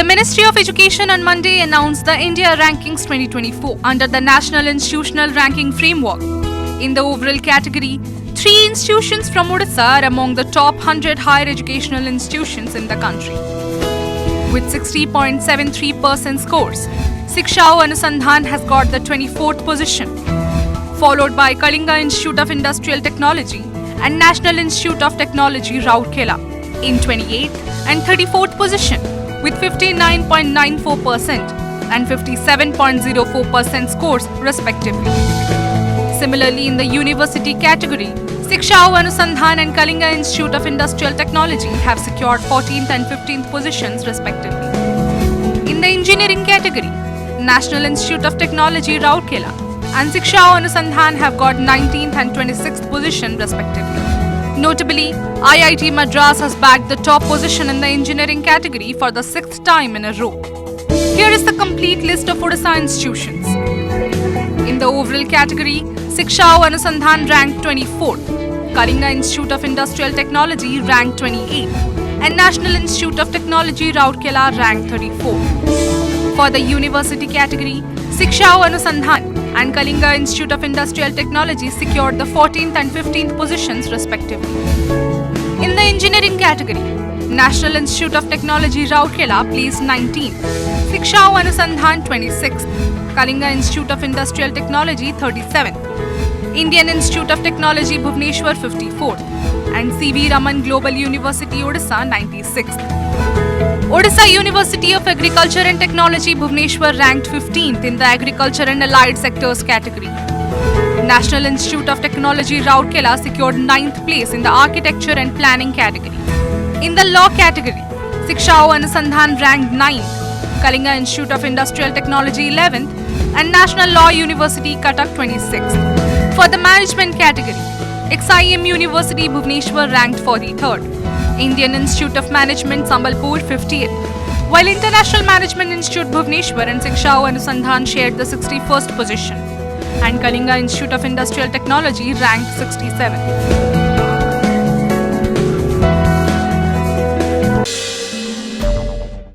The Ministry of Education on Monday announced the India Rankings 2024 under the National Institutional Ranking Framework. In the overall category, 3 institutions from Odisha are among the top 100 higher educational institutions in the country. With 60.73% scores, Shiksha Anusandhan has got the 24th position, followed by Kalinga Institute of Industrial Technology and National Institute of Technology, Rourkela, in 28th and 34th position with 59.94% and 57.04% scores respectively. Similarly, in the university category, Shiksha Anusandhan and Kalinga Institute of Industrial Technology have secured 14th and 15th positions respectively. In the engineering category, National Institute of Technology, Rourkela and Shiksha Anusandhan have got 19th and 26th position respectively. Notably, IIT Madras has bagged the top position in the engineering category for the 6th time in a row. Here is the complete list of Odisha institutions. In the overall category, Shiksha Anusandhan ranked 24th, Kalinga Institute of Industrial Technology ranked 28th, and National Institute of Technology, Rourkela ranked 34th. For the university category, Shiksha Anusandhan and Kalinga Institute of Industrial Technology secured the 14th and 15th positions respectively. In the engineering category, National Institute of Technology, Rourkela placed 19th, Shiksha Anusandhan 26th, Kalinga Institute of Industrial Technology 37th, Indian Institute of Technology, Bhubaneswar 54th, and C.V. Raman Global University, Odisha 96th. Odisha University of Agriculture and Technology, Bhubaneswar ranked 15th in the Agriculture and Allied Sectors category. National Institute of Technology, Rourkela secured 9th place in the Architecture and Planning category. In the Law category, Shiksha Anusandhan ranked 9th, Kalinga Institute of Industrial Technology 11th, and National Law University, Cuttack 26th. For the Management category, XIM University, Bhubaneswar ranked 43rd. Indian Institute of Management, Sambalpur 50th, while International Management Institute, Bhubaneswar and Shiksha Anusandhan shared the 61st position, and Kalinga Institute of Industrial Technology ranked 67th.